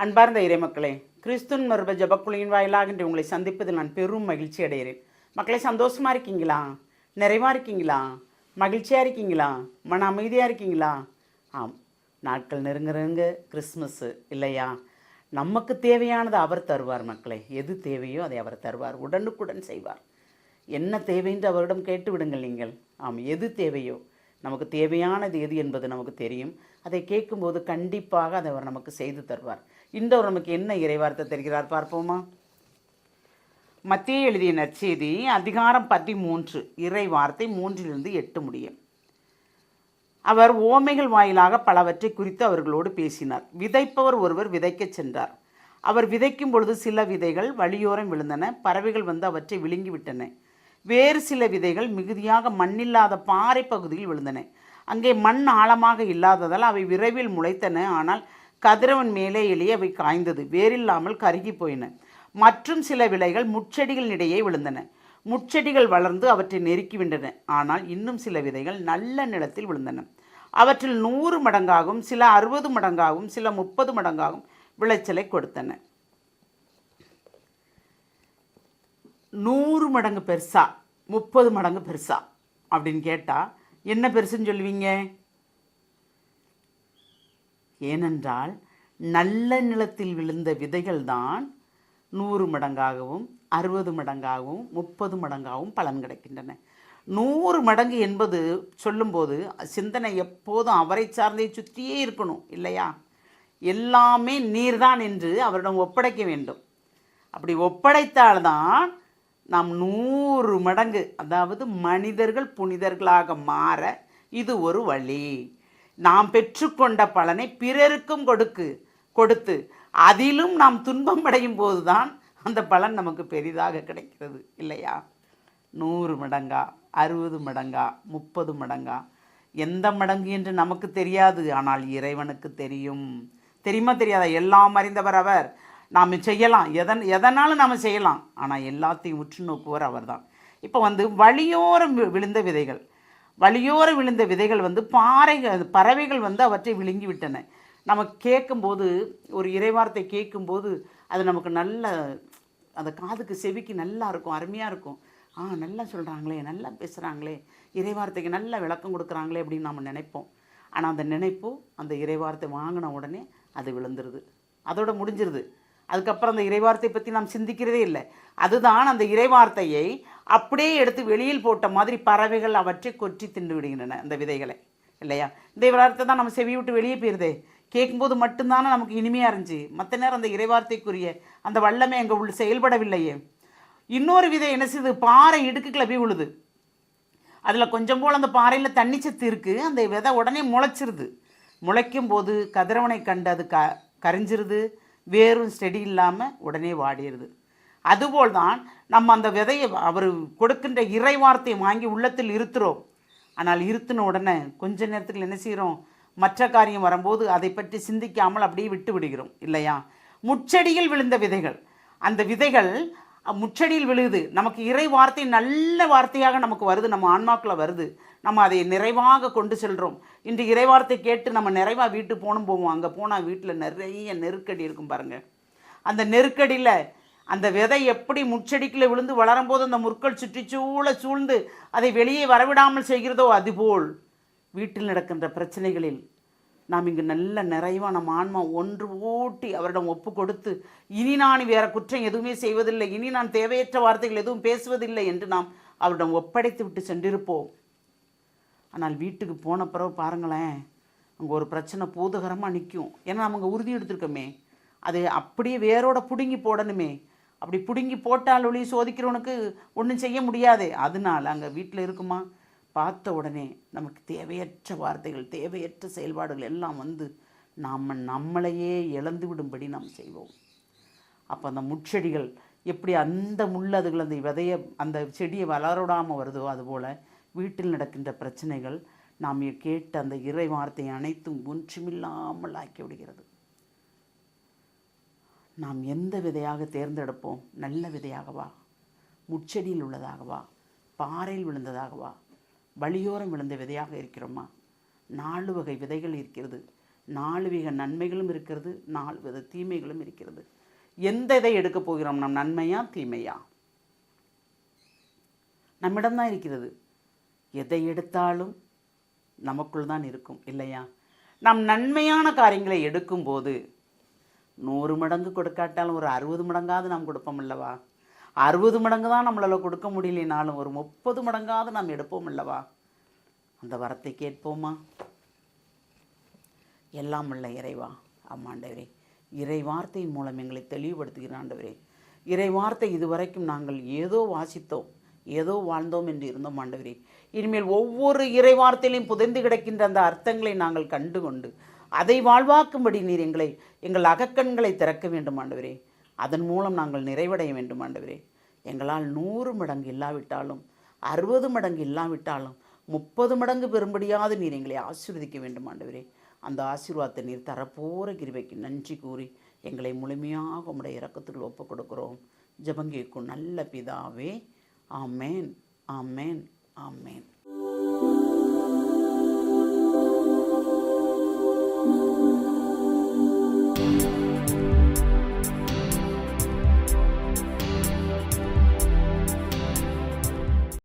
அன்பார்ந்த இறைமக்களே, கிறிஸ்துவின் மறுப ஜபக்குழியின் வாயிலாக இன்று உங்களை சந்திப்பதில் நான் பெரும் மகிழ்ச்சி அடைகிறேன். மக்களே, சந்தோஷமாக இருக்கீங்களா? நிறைவாக இருக்கீங்களா? மகிழ்ச்சியாக இருக்கீங்களா? மன அமைதியாக இருக்கீங்களா? ஆம், நாட்கள் நெருங்குறங்க கிறிஸ்மஸ்ஸு இல்லையா? நமக்கு தேவையானது அவர் தருவார் மக்களே. எது தேவையோ அதை அவர் தருவார், உடனுக்குடன் செய்வார். என்ன தேவைஎன்று அவரிடம் கேட்டு விடுங்கள் நீங்கள். ஆம், எது தேவையோ, நமக்கு தேவையானது எது என்பது நமக்கு தெரியும். அதை கேட்கும்போது கண்டிப்பாக அதை அவர் நமக்கு செய்து தருவார். இன்றவர் நமக்கு என்ன இறைவார்த்தை தருகிறார் பார்ப்போமா? மத்தேயு எழுதிய நற்செய்தி அதிகாரம் 13, இறை வார்த்தை 3-8 முடியும். அவர் ஓமைகள் வாயிலாக பலவற்றை குறித்து அவர்களோடு பேசினார். விதைப்பவர் ஒருவர் விதைக்கச் சென்றார். அவர் விதைக்கும் பொழுது சில விதைகள் வழியோரம் விழுந்தன. பறவைகள் வந்து அவற்றை விழுங்கிவிட்டன. வேறு சில விதைகள் மிகுதியாக மண்ணில்லாத பாறை பகுதியில் விழுந்தன. அங்கே மண் ஆழமாக இல்லாததால் அவை விரைவில் முளைத்தன. ஆனால் கதிரவன் மேலே எளிய அவை காய்ந்தது, வேறில்லாமல் கருகி போயின. மற்றும் சில விலைகள் முட்செடிகள் இடையே விழுந்தன. முட்செடிகள் வளர்ந்து அவற்றை நெருக்கிவிட்டன. ஆனால் இன்னும் சில விதைகள் நல்ல நிலத்தில் விழுந்தன. அவற்றில் 100 மடங்காகவும் சில 60 மடங்காகவும் சில 30 மடங்காகவும் விளைச்சலை கொடுத்தன. 100 மடங்கு பெருசா 30 மடங்கு பெருசா அப்படின்னு கேட்டால் என்ன பெருசுன்னு சொல்லுவீங்க? ஏனென்றால் நல்ல நிலத்தில் விழுந்த விதைகள் தான் 100 மடங்காகவும் 60 மடங்காகவும் 30 மடங்காகவும் பலன் கிடைக்கின்றன. 100 மடங்கு என்பது சொல்லும்போது சிந்தனை எப்போதும் அவரை சார்ந்தே சுற்றியே இருக்கணும் இல்லையா? எல்லாமே நீர்தான் என்று அவரிடம் ஒப்படைக்க வேண்டும். அப்படி ஒப்படைத்தால்தான் நாம் 100 மடங்கு, அதாவது மனிதர்கள் புனிதர்களாக மாற இது ஒரு வழி. நாம் பெற்றுக்கொண்ட பலனை பிறருக்கும் கொடுத்து அதிலும் நாம் துன்பம் அடையும் போதுதான் அந்த பலன் நமக்கு பெரிதாக கிடைக்கிறது இல்லையா? 100 மடங்கா 60 மடங்கா 30 மடங்கா எந்த மடங்கு என்று நமக்கு தெரியாது, ஆனால் இறைவனுக்கு தெரியும். தெரியுமா தெரியாதா? எல்லாம் அறிந்தவர் அவர். நாம் செய்யலாம், எதனாலும் நாம் செய்யலாம், ஆனால் எல்லாத்தையும் உற்று நோக்குவர் அவர் தான். இப்போ வழியோரம் விழுந்த விதைகள், வழியோரம் விழுந்த விதைகள் பறவைகள் அவற்றை விழுங்கி விட்டன. நம்ம கேட்கும்போது, ஒரு இறைவார்த்தை கேட்கும்போது அது நமக்கு நல்ல, அந்த காதுக்கு செவிக்கு நல்லா இருக்கும், அருமையாக இருக்கும். நல்லா சொல்கிறாங்களே, நல்லா பேசுகிறாங்களே, இறைவார்த்தைக்கு நல்ல விளக்கம் கொடுக்குறாங்களே அப்படின்னு நாம் நினைப்போம். ஆனால் அந்த நினைப்பு அந்த இறைவார்த்தை வாங்கின உடனே அது விழுந்துருது, அதோட முடிஞ்சிருது. அதுக்கப்புறம் அந்த இறைவார்த்தை பற்றி நாம் சிந்திக்கிறதே இல்லை. அதுதான் அந்த இறைவார்த்தையை அப்படியே எடுத்து வெளியில் போட்ட மாதிரி பறவைகள் அவற்றை கொற்றி தின்று விடுகின்றன அந்த விதைகளை இல்லையா? இந்த வார்த்தை தான் நம்ம செவி விட்டு வெளியே போயிருதே. கேட்கும்போது மட்டும்தானே நமக்கு இனிமையாக இருந்துச்சு. மற்ற நேரம் அந்த இறைவார்த்தைக்குரிய அந்த வல்லமை அங்கே உள்ள செயல்படவில்லையே. இன்னொரு விதை என்ன செய்யுது? பாறை இடுக்குகளை போய் விழுது. அதில் கொஞ்சம் போல் அந்த பாறையில் தண்ணி சத்து இருக்குது. அந்த விதை உடனே முளைச்சிருது. முளைக்கும் போது கதிரவனை கண்டு அது கரைஞ்சிருது. வேரும் செடி இல்லாமல் உடனே வாடிடுது. அதுபோல் தான் நம்ம அந்த விதையை அவர் கொடுக்கின்ற இறை வார்த்தையை வாங்கி உள்ளத்தில் இருத்துகிறோம். ஆனால் இருத்தின உடனே கொஞ்ச நேரத்தில் என்ன செய்கிறோம்? மற்ற காரியம் வரும்போது அதை பற்றி சிந்திக்காமல் அப்படியே விட்டு விடுகிறோம் இல்லையா? முட்செடியில் விழுந்த விதைகள், அந்த விதைகள் முச்செடியில் விழுகுது. நமக்கு இறை வார்த்தை நல்ல வார்த்தையாக நமக்கு வருது, நம்ம ஆன்மாக்குள்ள வருது. நம்ம அதை நிறைவாக கொண்டு செல்கிறோம். இன்று இறைவார்த்தை கேட்டு நம்ம நிறைவாக வீட்டு போவோம். அங்கே போனால் வீட்டில் நிறைய நெருக்கடி இருக்கும் பாருங்கள். அந்த நெருக்கடியில் அந்த விதை எப்படி முச்செடிக்குள்ளே விழுந்து வளரும்போது அந்த முற்கள் சூழ்ந்து அதை வெளியே வரவிடாமல் செய்கிறதோ, அதுபோல் வீட்டில் நடக்கின்ற பிரச்சனைகளில் நாம் இங்கு நல்ல நிறைவாக நம்ம ஆன்மா ஒன்று ஓட்டி அவரிடம் ஒப்பு கொடுத்து, இனி நான் வேறு குற்றம் எதுவுமே செய்வதில்லை, இனி நான் தேவையற்ற வார்த்தைகள் எதுவும் பேசுவதில்லை என்று நாம் அவரிடம் ஒப்படைத்து விட்டு சென்றிருப்போம். ஆனால் வீட்டுக்கு போன பிறகு பாருங்களேன், அங்கே ஒரு பிரச்சனை பூதகரமாக நிற்கும். ஏன்னா நம்ம அங்கே உறுதி எடுத்திருக்கோமே, அது அப்படியே வேரோட பிடுங்கி போடணுமே. அப்படி பிடுங்கி போட்டால் ஒளி சோதிக்கிறவனுக்கு ஒன்றும் செய்ய முடியாது. அதனால் அங்கே வீட்டில் இருக்குமா, பார்த்த உடனே நமக்கு தேவையற்ற வார்த்தைகள், தேவையற்ற செயல்பாடுகள் எல்லாம் நாம் நம்மளையே இழந்து விடும்படி நாம் செய்வோம். அப்போ அந்த முட்செடிகள் எப்படி அந்த முள்ளதுகள் அந்த விதையை அந்த செடியை வளரவிடாமல் வருதோ, அதுபோல் வீட்டில் நடக்கின்ற பிரச்சனைகள் நாம் கேட்ட அந்த இறை வார்த்தை அனைத்தும் ஒன்றுமில்லாமல் ஆக்கி விடுகிறது. நாம் எந்த விதையாக தேர்ந்தெடுப்போம்? நல்ல விதையாகவா, முட்செடியில் உள்ளதாகவா, பாறையில் விழுந்ததாகவா, வழியோரம் விழுந்த விதையாக இருக்கிறோமா? 4 வகை விதைகள் இருக்கிறது. 4 வித நன்மைகளும் இருக்கிறது, 4 வித தீமைகளும் இருக்கிறது. எந்த இதை எடுக்கப் போகிறோம்? நம் நன்மையா தீமையா? நம்மிடம்தான் இருக்கிறது. எதை எடுத்தாலும் நமக்குள் தான் இருக்கும் இல்லையா? நாம் நன்மையான காரியங்களை எடுக்கும்போது 100 மடங்கு கொடுக்காட்டாலும் ஒரு 60 மடங்காவது நாம் கொடுப்போம் அல்லவா? 60 மடங்கு தான் நம்மளால் கொடுக்க முடியலைனாலும் ஒரு 30 மடங்காவது நாம் எடுப்போம் அல்லவா? அந்த வரத்தை கேட்போமா? எல்லாம் உள்ள இறைவா, ஆமாண்டவரே, இறை வார்த்தையின் மூலம் எங்களை தெளிவுபடுத்துகிற ஆண்டவரே, இறை வார்த்தை இதுவரைக்கும் நாங்கள் ஏதோ வாசித்தோம், ஏதோ வாழ்ந்தோம் என்று இருந்தோம் ஆண்டவரே. இனிமேல் ஒவ்வொரு இறை வார்த்தையிலையும் புதைந்து கிடக்கின்ற அந்த அர்த்தங்களை நாங்கள் கண்டு கொண்டு அதை வாழ்வாக்கும்படி நீர் எங்கள் அகக்கண்களை திறக்க வேண்டும் ஆண்டவரே. அதன் மூலம் நாங்கள் நிறைவடைய வேண்டும் ஆண்டவரே. எங்களால் 100 மடங்கு இல்லாவிட்டாலும் 60 மடங்கு இல்லாவிட்டாலும் 30 மடங்கு பெறும்படியாவது நீர் எங்களை ஆசீர்வதிக்க வேண்டும் ஆண்டவரே. அந்த ஆசீர்வாதத்தை நீர் தரப்போகிற கிருபைக்கு நன்றி கூறி எங்களை முழுமையாக உம்முடைய இரக்கத்துக்குள் ஒப்புக் கொடுக்கிறோம். ஜெபம் கேட்கும் நல்ல பிதாவே. ஆமேன், ஆமேன், ஆமேன்.